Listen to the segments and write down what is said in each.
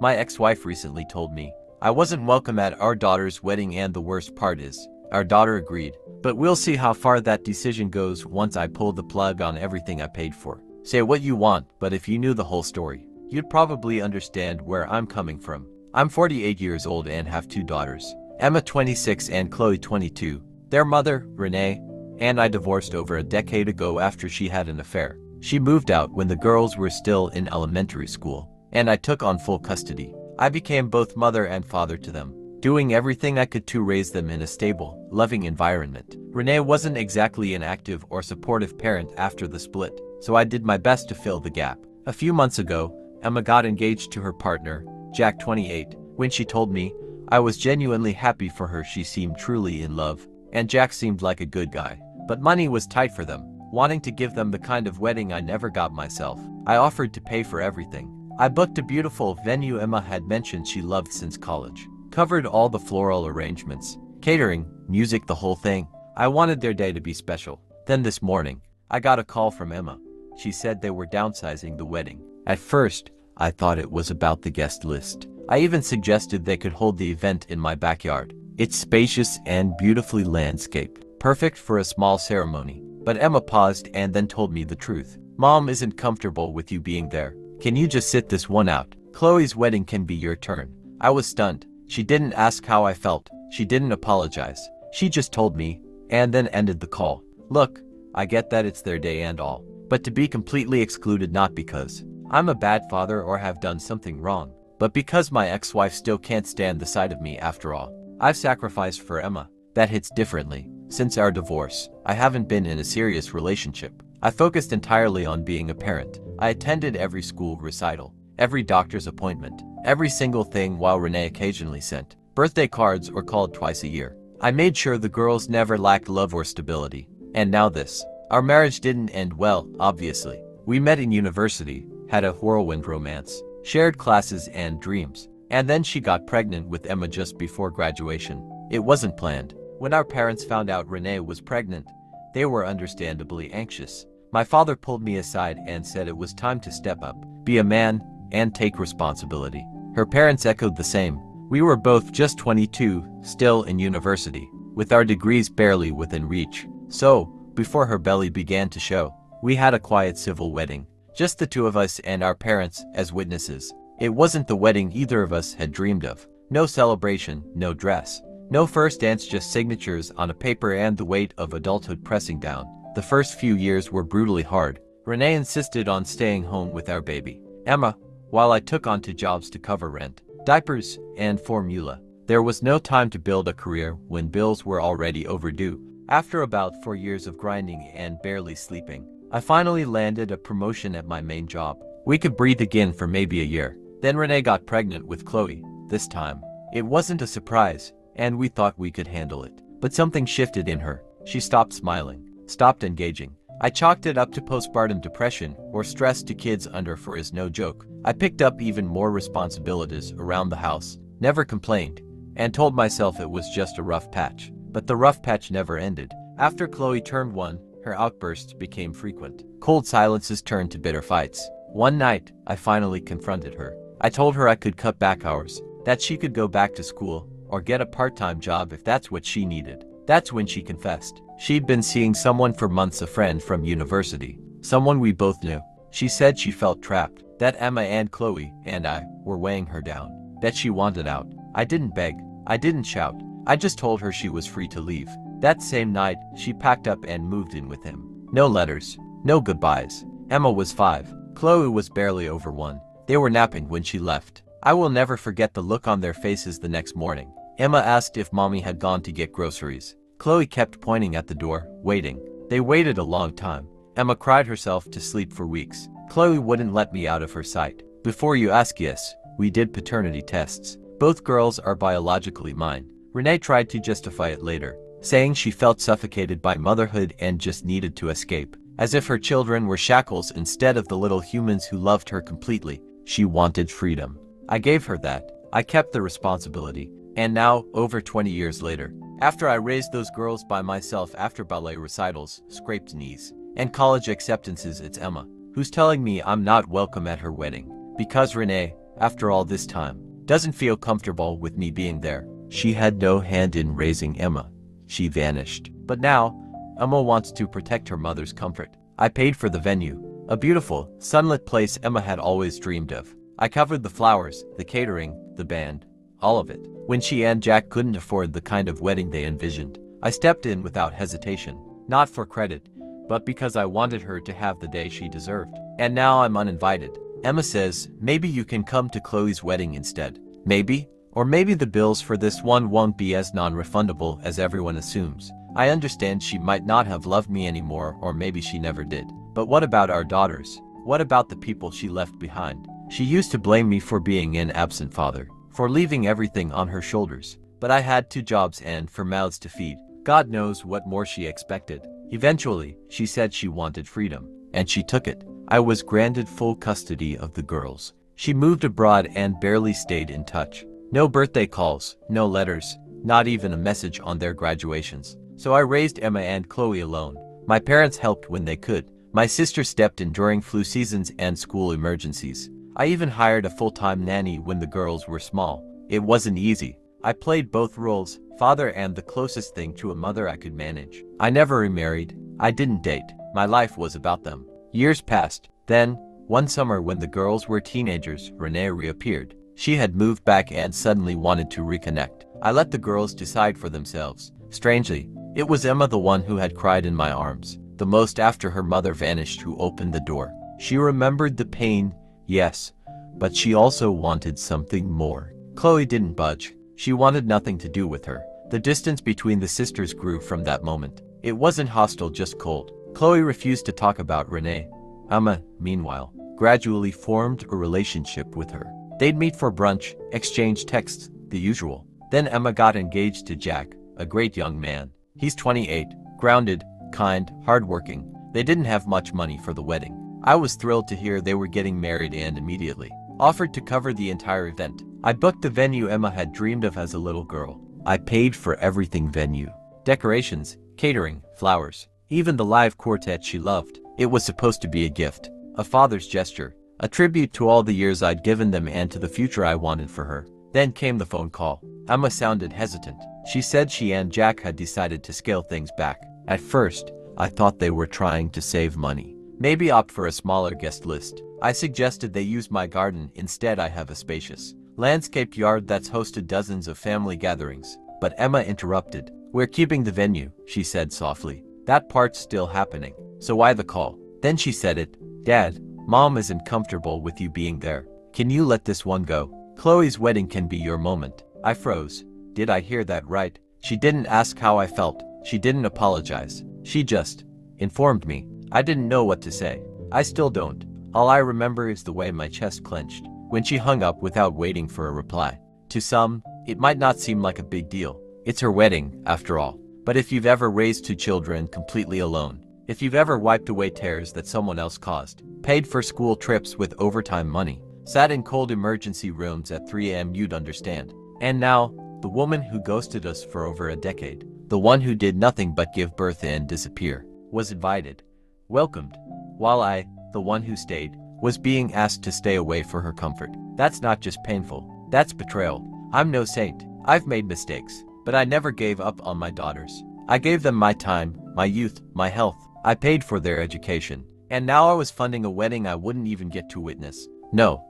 My ex-wife recently told me I wasn't welcome at our daughter's wedding, and the worst part is, our daughter agreed. But we'll see how far that decision goes once I pull the plug on everything I paid for. Say what you want, but if you knew the whole story, you'd probably understand where I'm coming from. I'm 48 years old and have 2 daughters, Emma 26 and Chloe 22. Their mother, Renee, and I divorced over a decade ago after she had an affair. She moved out when the girls were still in elementary school, and I took on full custody. I became both mother and father to them, doing everything I could to raise them in a stable, loving environment. Renee wasn't exactly an active or supportive parent after the split, so I did my best to fill the gap. A few months ago, Emma got engaged to her partner, Jack 28. When she told me, I was genuinely happy for her. She seemed truly in love, and Jack seemed like a good guy. But money was tight for them, wanting to give them the kind of wedding I never got myself. I offered to pay for everything. I booked a beautiful venue Emma had mentioned she loved since college. Covered all the floral arrangements, catering, music, the whole thing. I wanted their day to be special. Then this morning, I got a call from Emma. She said they were downsizing the wedding. At first, I thought it was about the guest list. I even suggested they could hold the event in my backyard. It's spacious and beautifully landscaped, perfect for a small ceremony. But Emma paused and then told me the truth. Mom isn't comfortable with you being there. Can you just sit this one out? Chloe's wedding can be your turn. I was stunned. She didn't ask how I felt. She didn't apologize. She just told me, and then ended the call. Look, I get that it's their day and all, but to be completely excluded, not because I'm a bad father or have done something wrong, but because my ex-wife still can't stand the sight of me after all. I've sacrificed for Emma. That hits differently. Since our divorce, I haven't been in a serious relationship. I focused entirely on being a parent. I attended every school recital, every doctor's appointment, every single thing, while Renee occasionally sent birthday cards or called twice a year. I made sure the girls never lacked love or stability. And now this. Our marriage didn't end well, obviously. We met in university, had a whirlwind romance, shared classes and dreams, and then she got pregnant with Emma just before graduation. It wasn't planned. When our parents found out Renee was pregnant, they were understandably anxious. My father pulled me aside and said it was time to step up, be a man, and take responsibility. Her parents echoed the same. We were both just 22, still in university, with our degrees barely within reach. So, before her belly began to show, we had a quiet civil wedding. Just the 2 of us and our parents as witnesses. It wasn't the wedding either of us had dreamed of. No celebration, no dress, no first dance, just signatures on a paper and the weight of adulthood pressing down. The first few years were brutally hard. Renee insisted on staying home with our baby, Emma, while I took on 2 jobs to cover rent, diapers, and formula. There was no time to build a career when bills were already overdue. After about 4 years of grinding and barely sleeping, I finally landed a promotion at my main job. We could breathe again for maybe a year. Then Renee got pregnant with Chloe. This time, it wasn't a surprise, and we thought we could handle it. But something shifted in her. She stopped smiling, stopped engaging. I chalked it up to postpartum depression or stress. To kids under 4 is no joke. I picked up even more responsibilities around the house, never complained, and told myself it was just a rough patch. But the rough patch never ended. After Chloe turned 1, her outbursts became frequent. Cold silences turned to bitter fights. One night, I finally confronted her. I told her I could cut back hours, that she could go back to school or get a part-time job if that's what she needed. That's when she confessed. She'd been seeing someone for months, a friend from university, someone we both knew. She said she felt trapped, that Emma and Chloe and I were weighing her down, that she wanted out. I didn't beg, I didn't shout, I just told her she was free to leave. That same night, she packed up and moved in with him. No letters, no goodbyes. Emma was 5, Chloe was barely over 1. They were napping when she left. I will never forget the look on their faces the next morning. Emma asked if mommy had gone to get groceries. Chloe kept pointing at the door, waiting. They waited a long time. Emma cried herself to sleep for weeks. Chloe wouldn't let me out of her sight. Before you ask, yes, we did paternity tests. Both girls are biologically mine. Renee tried to justify it later, saying she felt suffocated by motherhood and just needed to escape, as if her children were shackles instead of the little humans who loved her completely. She wanted freedom. I gave her that. I kept the responsibility. And now, over 20 years later, after I raised those girls by myself after ballet recitals, scraped knees, and college acceptances, it's Emma who's telling me I'm not welcome at her wedding. Because Renee, after all this time. Doesn't feel comfortable with me being there. She had no hand in raising Emma. She vanished. But now, Emma wants to protect her mother's comfort. I paid for the venue. A beautiful, sunlit place Emma had always dreamed of. I covered the flowers, the catering, the band, all of it. When she and Jack couldn't afford the kind of wedding they envisioned, I stepped in without hesitation. Not for credit, but because I wanted her to have the day she deserved. And now I'm uninvited. Emma says, maybe you can come to Chloe's wedding instead. Maybe? Or maybe the bills for this one won't be as non-refundable as everyone assumes. I understand she might not have loved me anymore, or maybe she never did. But what about our daughters? What about the people she left behind? She used to blame me for being an absent father, for leaving everything on her shoulders. But I had 2 jobs and 4 mouths to feed. God knows what more she expected. Eventually, she said she wanted freedom, and she took it. I was granted full custody of the girls. She moved abroad and barely stayed in touch. No birthday calls, no letters, not even a message on their graduations. So I raised Emma and Chloe alone. My parents helped when they could. My sister stepped in during flu seasons and school emergencies. I even hired a full-time nanny when the girls were small. It wasn't easy. I played both roles, father and the closest thing to a mother I could manage. I never remarried. I didn't date. My life was about them. Years passed. Then, one summer when the girls were teenagers, Renee reappeared. She had moved back and suddenly wanted to reconnect. I let the girls decide for themselves. Strangely, it was Emma, the one who had cried in my arms the most after her mother vanished, who opened the door. She remembered the pain, yes, but she also wanted something more. Chloe didn't budge. She wanted nothing to do with her. The distance between the sisters grew from that moment. It wasn't hostile, just cold. Chloe refused to talk about Renee. Emma, meanwhile, gradually formed a relationship with her. They'd meet for brunch, exchange texts, the usual. Then Emma got engaged to Jack, a great young man. He's 28, grounded, kind, hardworking. They didn't have much money for the wedding. I was thrilled to hear they were getting married and immediately offered to cover the entire event. I booked the venue Emma had dreamed of as a little girl. I paid for everything: venue, decorations, catering, flowers, even the live quartet she loved. It was supposed to be a gift, a father's gesture, a tribute to all the years I'd given them and to the future I wanted for her. Then came the phone call. Emma sounded hesitant. She said she and Jack had decided to scale things back. At first, I thought they were trying to save money. Maybe opt for a smaller guest list. I suggested they use my garden. Instead, I have a spacious, landscaped yard that's hosted dozens of family gatherings. But Emma interrupted. We're keeping the venue, she said softly. That part's still happening. So why the call? Then she said it. Dad, Mom isn't comfortable with you being there. Can you let this one go? Chloe's wedding can be your moment. I froze. Did I hear that right? She didn't ask how I felt. She didn't apologize. She just informed me. I didn't know what to say. I still don't. All I remember is the way my chest clenched when she hung up without waiting for a reply. To some, it might not seem like a big deal. It's her wedding, after all. But if you've ever raised 2 children completely alone, if you've ever wiped away tears that someone else caused, paid for school trips with overtime money, sat in cold emergency rooms at 3 a.m., you'd understand. And now, the woman who ghosted us for over a decade, the one who did nothing but give birth and disappear, was invited, welcomed, while I, the one who stayed, was being asked to stay away for her comfort. That's not just painful, that's betrayal. I'm no saint. I've made mistakes, but I never gave up on my daughters. I gave them my time, my youth, my health. I paid for their education. And now I was funding a wedding I wouldn't even get to witness. No,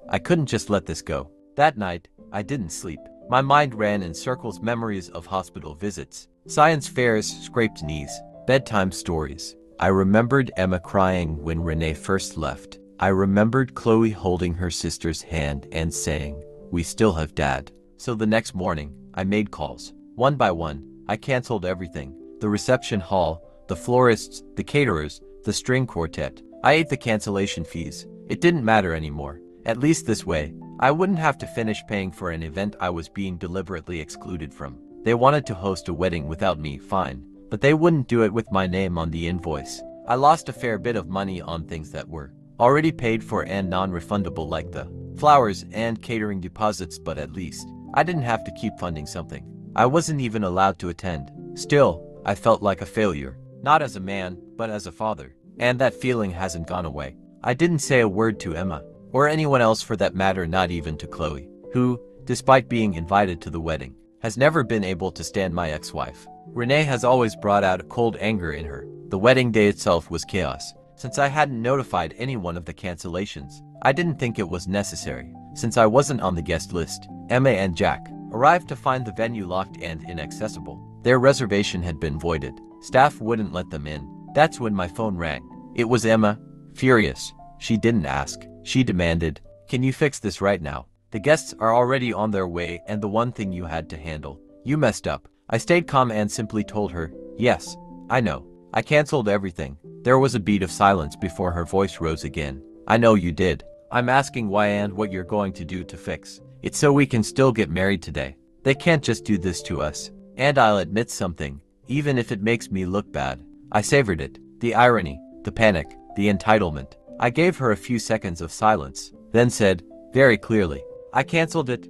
I couldn't just let this go. That night, I didn't sleep. My mind ran in circles, memories of hospital visits, science fairs, scraped knees, bedtime stories. I remembered Emma crying when Renee first left. I remembered Chloe holding her sister's hand and saying, "We still have Dad." So the next morning, I made calls. One by one, I canceled everything. The reception hall, the florists, the caterers, the string quartet. I ate the cancellation fees. It didn't matter anymore. At least this way, I wouldn't have to finish paying for an event I was being deliberately excluded from. They wanted to host a wedding without me, fine. But they wouldn't do it with my name on the invoice. I lost a fair bit of money on things that were already paid for and non-refundable, like the flowers and catering deposits, but at least I didn't have to keep funding something I wasn't even allowed to attend. Still, I felt like a failure, not as a man, but as a father. And that feeling hasn't gone away. I didn't say a word to Emma. or anyone else for that matter, not even to Chloe, who, despite being invited to the wedding, has never been able to stand my ex-wife. Renee has always brought out a cold anger in her. The wedding day itself was chaos. Since I hadn't notified anyone of the cancellations, I didn't think it was necessary. Since I wasn't on the guest list, Emma and Jack arrived to find the venue locked and inaccessible. Their reservation had been voided. Staff wouldn't let them in. That's when my phone rang. It was Emma. Furious. She didn't ask. She demanded, "Can you fix this right now? The guests are already on their way and the one thing you had to handle. You messed up." I stayed calm and simply told her, "Yes, I know. I canceled everything." There was a beat of silence before her voice rose again. "I know you did. I'm asking why and what you're going to do to fix it so we can still get married today. They can't just do this to us. And I'll admit something, even if it makes me look bad." I savored it. The irony, the panic, the entitlement. I gave her a few seconds of silence, then said, very clearly, "I canceled it,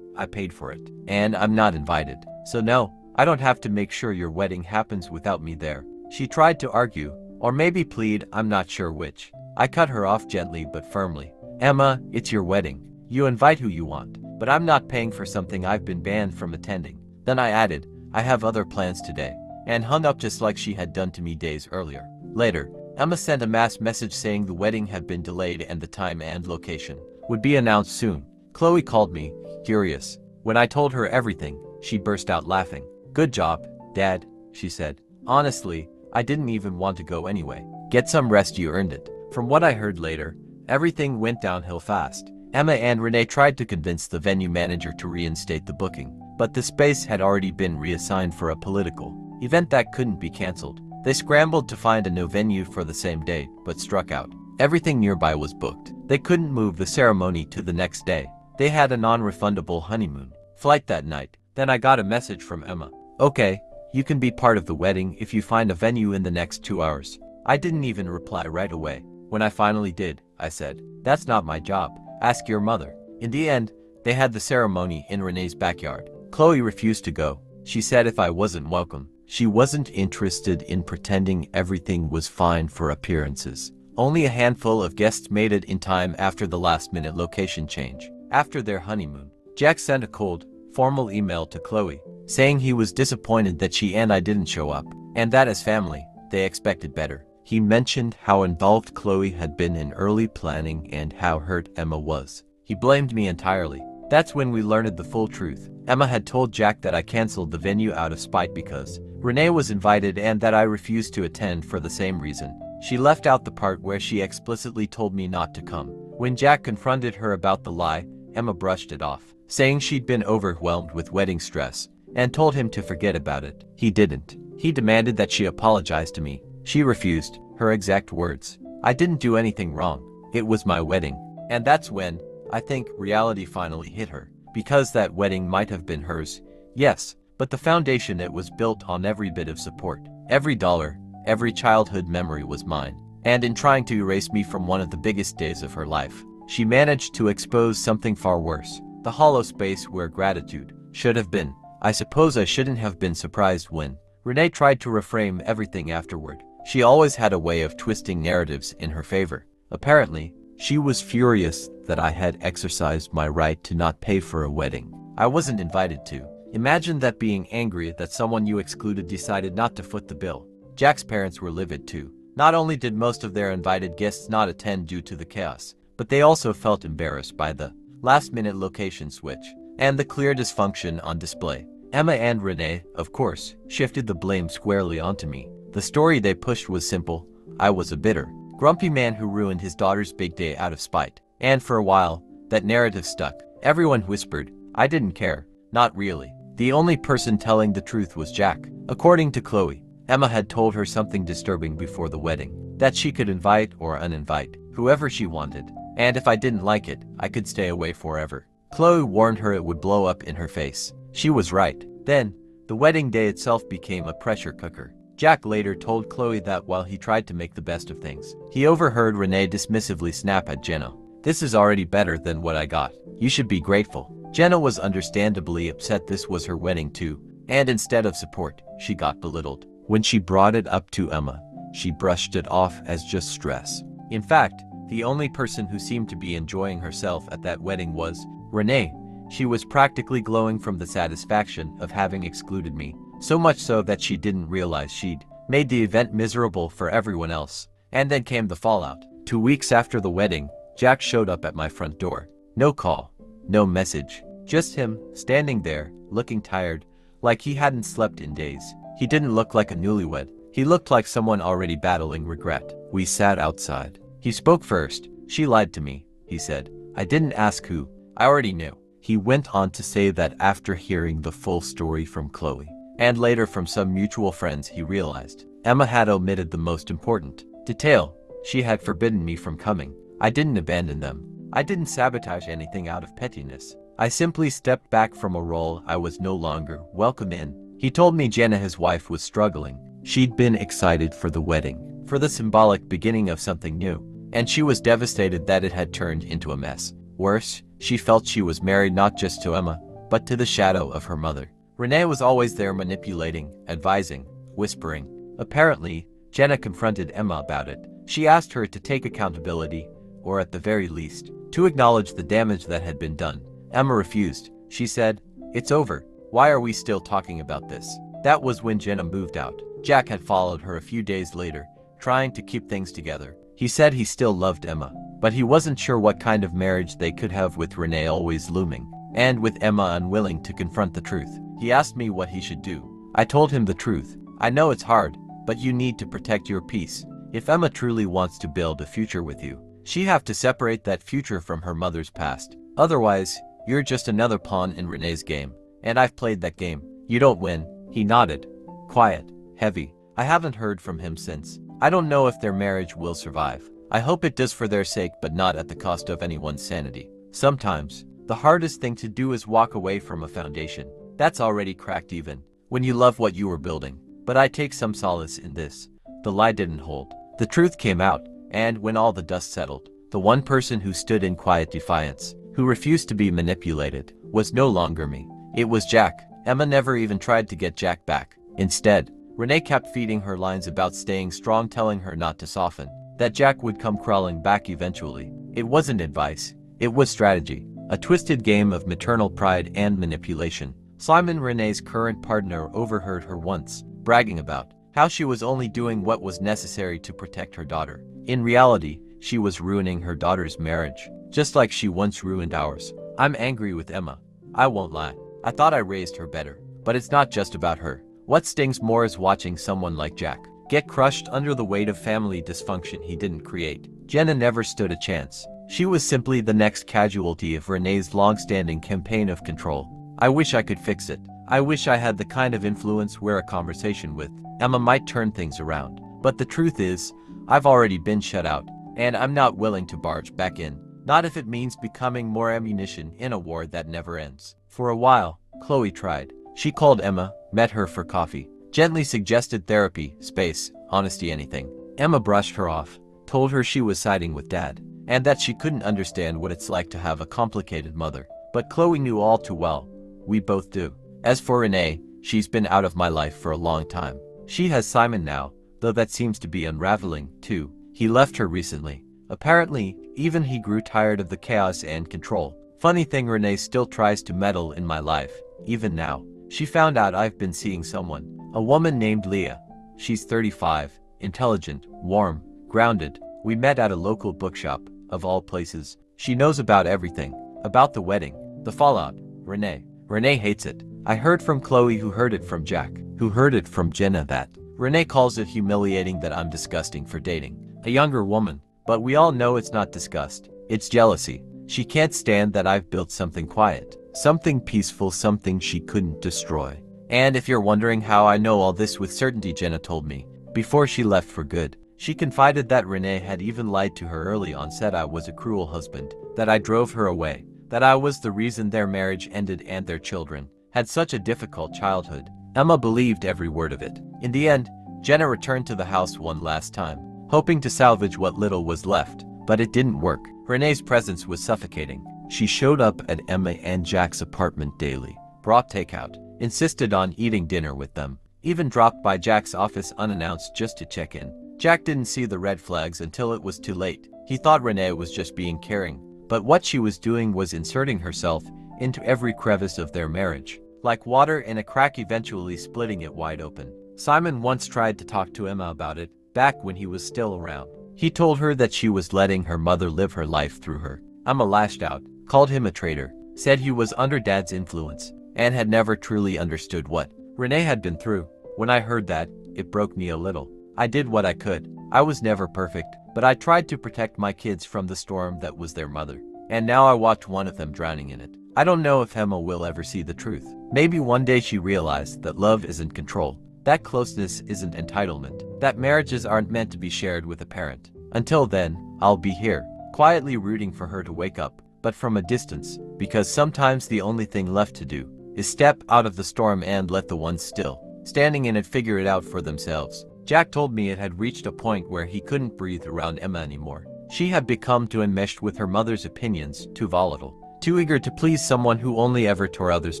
I paid for it, and I'm not invited. So no, I don't have to make sure your wedding happens without me there." She tried to argue, or maybe plead, I'm not sure which. I cut her off gently but firmly. "Emma, it's your wedding. You invite who you want, but I'm not paying for something I've been banned from attending." Then I added, "I have other plans today," and hung up just like she had done to me days earlier. Later, Emma sent a mass message saying the wedding had been delayed and the time and location would be announced soon. Chloe called me, furious. When I told her everything, she burst out laughing. "Good job, Dad," she said. "Honestly, I didn't even want to go anyway. Get some rest, you earned it." From what I heard later, everything went downhill fast. Emma and Renee tried to convince the venue manager to reinstate the booking, but the space had already been reassigned for a political event that couldn't be cancelled. They scrambled to find a new venue for the same day, but struck out. Everything nearby was booked. They couldn't move the ceremony to the next day. They had a non-refundable honeymoon flight that night. Then I got a message from Emma. "Okay, you can be part of the wedding if you find a venue in the next 2 hours." I didn't even reply right away. When I finally did, I said, "That's not my job. Ask your mother." In the end, they had the ceremony in Renee's backyard. Chloe refused to go. She said if I wasn't welcome, she wasn't interested in pretending everything was fine for appearances. Only a handful of guests made it in time after the last-minute location change. After their honeymoon, Jack sent a cold, formal email to Chloe, saying he was disappointed that she and I didn't show up, and that as family, they expected better. He mentioned how involved Chloe had been in early planning and how hurt Emma was. He blamed me entirely. That's when we learned the full truth. Emma had told Jack that I canceled the venue out of spite because Renee was invited and that I refused to attend for the same reason. She left out the part where she explicitly told me not to come. When Jack confronted her about the lie, Emma brushed it off, saying she'd been overwhelmed with wedding stress, and told him to forget about it. He didn't. He demanded that she apologize to me. She refused. Her exact words. "I didn't do anything wrong. It was my wedding." And that's when, I think, reality finally hit her. Because that wedding might have been hers, yes, but the foundation it was built on, every bit of support, every dollar, every childhood memory was mine. And in trying to erase me from one of the biggest days of her life, she managed to expose something far worse. The hollow space where gratitude should have been. I suppose I shouldn't have been surprised when Renee tried to reframe everything afterward. She always had a way of twisting narratives in her favor. Apparently, she was furious that I had exercised my right to not pay for a wedding I wasn't invited to. Imagine that, being angry that someone you excluded decided not to foot the bill. Jack's parents were livid too. Not only did most of their invited guests not attend due to the chaos, but they also felt embarrassed by the last-minute location switch and the clear dysfunction on display. Emma and Renee, of course, shifted the blame squarely onto me. The story they pushed was simple. I was a bitter, grumpy man who ruined his daughter's big day out of spite. And for a while, that narrative stuck. Everyone whispered. I didn't care. Not really. The only person telling the truth was Jack. According to Chloe, Emma had told her something disturbing before the wedding. That she could invite or uninvite whoever she wanted. And if I didn't like it, I could stay away forever. Chloe warned her it would blow up in her face. She was right. Then, the wedding day itself became a pressure cooker. Jack later told Chloe that while he tried to make the best of things, he overheard Renee dismissively snap at Jenna. "This is already better than what I got. You should be grateful." Jenna was understandably upset. This was her wedding too, and instead of support, she got belittled. When she brought it up to Emma, she brushed it off as just stress. In fact, The only person who seemed to be enjoying herself at that wedding was Renee. She was practically glowing from the satisfaction of having excluded me, so much so that she didn't realize she'd made the event miserable for everyone else. And then came the fallout. 2 weeks after the wedding, Jack showed up at my front door. No call, no message, just him, standing there, looking tired, like he hadn't slept in days. He didn't look like a newlywed. He looked like someone already battling regret. We sat outside. He spoke first. She lied to me, he said. I didn't ask who. I already knew. He went on to say that after hearing the full story from Chloe, and later from some mutual friends, he realized Emma had omitted the most important detail. She had forbidden me from coming. I didn't abandon them. I didn't sabotage anything out of pettiness. I simply stepped back from a role I was no longer welcome in. He told me Jenna, his wife, was struggling. She'd been excited for the wedding, for the symbolic beginning of something new, and she was devastated that it had turned into a mess. Worse, she felt she was married not just to Emma, but to the shadow of her mother. Renee was always there, manipulating, advising, whispering. Apparently, Jenna confronted Emma about it. She asked her to take accountability, or at the very least, to acknowledge the damage that had been done. Emma refused. She said, "It's over. Why are we still talking about this?" That was when Jenna moved out. Jack had followed her a few days later, trying to keep things together. He said he still loved Emma, but he wasn't sure what kind of marriage they could have with Renee always looming, and with Emma unwilling to confront the truth. He asked me what he should do. I told him the truth. I know it's hard, but you need to protect your peace. If Emma truly wants to build a future with you, she'd have to separate that future from her mother's past. Otherwise, you're just another pawn in Renee's game. And I've played that game. You don't win. He nodded. Quiet. Heavy. I haven't heard from him since. I don't know if their marriage will survive. I hope it does for their sake, but not at the cost of anyone's sanity. Sometimes, the hardest thing to do is walk away from a foundation that's already cracked even when you love what you were building. But I take some solace in this. The lie didn't hold. The truth came out, and when all the dust settled, the one person who stood in quiet defiance, who refused to be manipulated, was no longer me. It was Jack. Emma never even tried to get Jack back. Instead, Renee kept feeding her lines about staying strong, telling her not to soften, that Jack would come crawling back eventually. It wasn't advice. It was strategy. A twisted game of maternal pride and manipulation. Simon, Renee's current partner, overheard her once bragging about how she was only doing what was necessary to protect her daughter. In reality, she was ruining her daughter's marriage, just like she once ruined ours. I'm angry with Emma. I won't lie. I thought I raised her better. But it's not just about her. What stings more is watching someone like Jack get crushed under the weight of family dysfunction he didn't create. Jenna never stood a chance. She was simply the next casualty of Renee's long-standing campaign of control. I wish I could fix it. I wish I had the kind of influence where a conversation with Emma might turn things around. But the truth is, I've already been shut out, and I'm not willing to barge back in. Not if it means becoming more ammunition in a war that never ends. For a while, Chloe tried. She called Emma, met her for coffee, gently suggested therapy, space, honesty, anything. Emma brushed her off, told her she was siding with Dad, and that she couldn't understand what it's like to have a complicated mother. But Chloe knew all too well. We both do. As for Renee, she's been out of my life for a long time. She has Simon now, though that seems to be unraveling, too. He left her recently. Apparently, even he grew tired of the chaos and control. Funny thing, Renee still tries to meddle in my life, even now. She found out I've been seeing someone, a woman named Leah. She's 35, intelligent, warm, grounded. We met at a local bookshop, of all places. She knows about everything, about the wedding, the fallout. Renee hates it. I heard from Chloe, who heard it from Jack, who heard it from Jenna, that Renee calls it humiliating that I'm disgusting for dating a younger woman. But we all know it's not disgust. It's jealousy. She can't stand that I've built something quiet, something peaceful, something she couldn't destroy. And if you're wondering how I know all this with certainty, Jenna told me before she left for good. She confided that Renee had even lied to her early on, said I was a cruel husband, that I drove her away, that I was the reason their marriage ended and their children had such a difficult childhood. Emma believed every word of it. In the end, Jenna returned to the house one last time, hoping to salvage what little was left, but it didn't work. Renee's presence was suffocating. She showed up at Emma and Jack's apartment daily, brought takeout, insisted on eating dinner with them, even dropped by Jack's office unannounced just to check in. Jack didn't see the red flags until it was too late. He thought Renee was just being caring, but what she was doing was inserting herself into every crevice of their marriage, like water in a crack, eventually splitting it wide open. Simon once tried to talk to Emma about it, back when he was still around. He told her that she was letting her mother live her life through her. Emma lashed out, called him a traitor, said he was under Dad's influence, and had never truly understood what Renee had been through. When I heard that, it broke me a little. I did what I could. I was never perfect, but I tried to protect my kids from the storm that was their mother. And now I watched one of them drowning in it. I don't know if Emma will ever see the truth. Maybe one day she realized that love isn't control, that closeness isn't entitlement, that marriages aren't meant to be shared with a parent. Until then, I'll be here, quietly rooting for her to wake up, but from a distance, because sometimes the only thing left to do is step out of the storm and let the ones still standing in it figure it out for themselves. Jack told me it had reached a point where he couldn't breathe around Emma anymore. She had become too enmeshed with her mother's opinions, too volatile, too eager to please someone who only ever tore others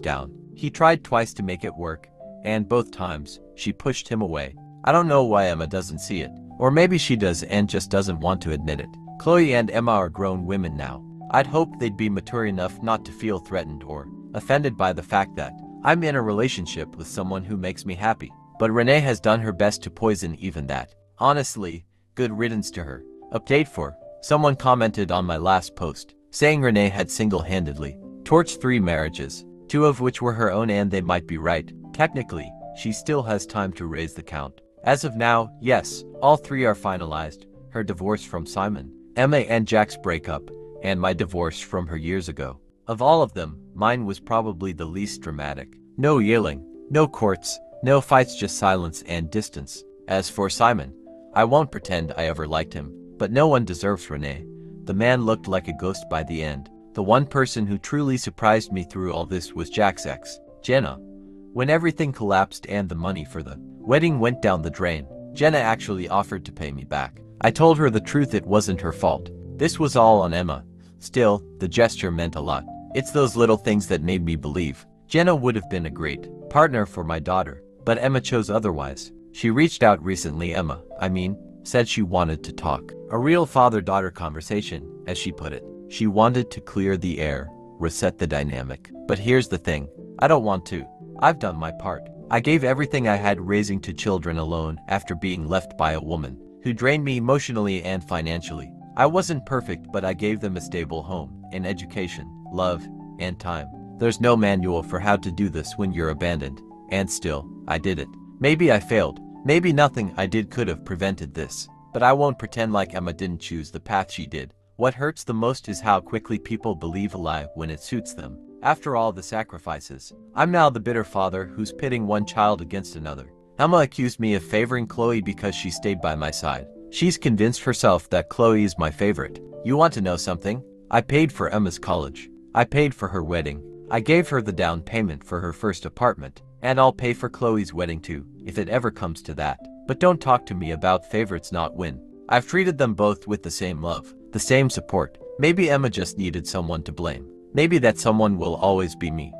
down. He tried twice to make it work, and both times, she pushed him away. I don't know why Emma doesn't see it. Or maybe she does and just doesn't want to admit it. Chloe and Emma are grown women now. I'd hope they'd be mature enough not to feel threatened or offended by the fact that I'm in a relationship with someone who makes me happy. But Renee has done her best to poison even that. Honestly, good riddance to her. Update 4. Someone commented on my last post, saying Renee had single-handedly torched 3 marriages, 2 of which were her own, and they might be right. Technically, she still has time to raise the count. As of now, yes, all 3 are finalized. Her divorce from Simon, Emma and Jack's breakup, and my divorce from her years ago. Of all of them, mine was probably the least dramatic. No yelling, no courts, no fights, just silence and distance. As for Simon, I won't pretend I ever liked him, but no one deserves Renee. The man looked like a ghost by the end. The one person who truly surprised me through all this was Jack's ex, Jenna. When everything collapsed and the money for the wedding went down the drain, Jenna actually offered to pay me back. I told her the truth, it wasn't her fault. This was all on Emma. Still, the gesture meant a lot. It's those little things that made me believe Jenna would have been a great partner for my daughter, but Emma chose otherwise. She reached out recently, said she wanted to talk. A real father-daughter conversation, as she put it. She wanted to clear the air, reset the dynamic. But here's the thing, I don't want to. I've done my part. I gave everything I had raising 2 children alone after being left by a woman who drained me emotionally and financially. I wasn't perfect, but I gave them a stable home, an education, love, and time. There's no manual for how to do this when you're abandoned. And still, I did it. Maybe I failed. Maybe nothing I did could have prevented this. But I won't pretend like Emma didn't choose the path she did. What hurts the most is how quickly people believe a lie when it suits them. After all the sacrifices, I'm now the bitter father who's pitting one child against another. Emma accused me of favoring Chloe because she stayed by my side. She's convinced herself that Chloe is my favorite. You want to know something? I paid for Emma's college. I paid for her wedding. I gave her the down payment for her first apartment. And I'll pay for Chloe's wedding too, if it ever comes to that. But don't talk to me about favorites not win. I've treated them both with the same love, the same support. Maybe Emma just needed someone to blame. Maybe that someone will always be me.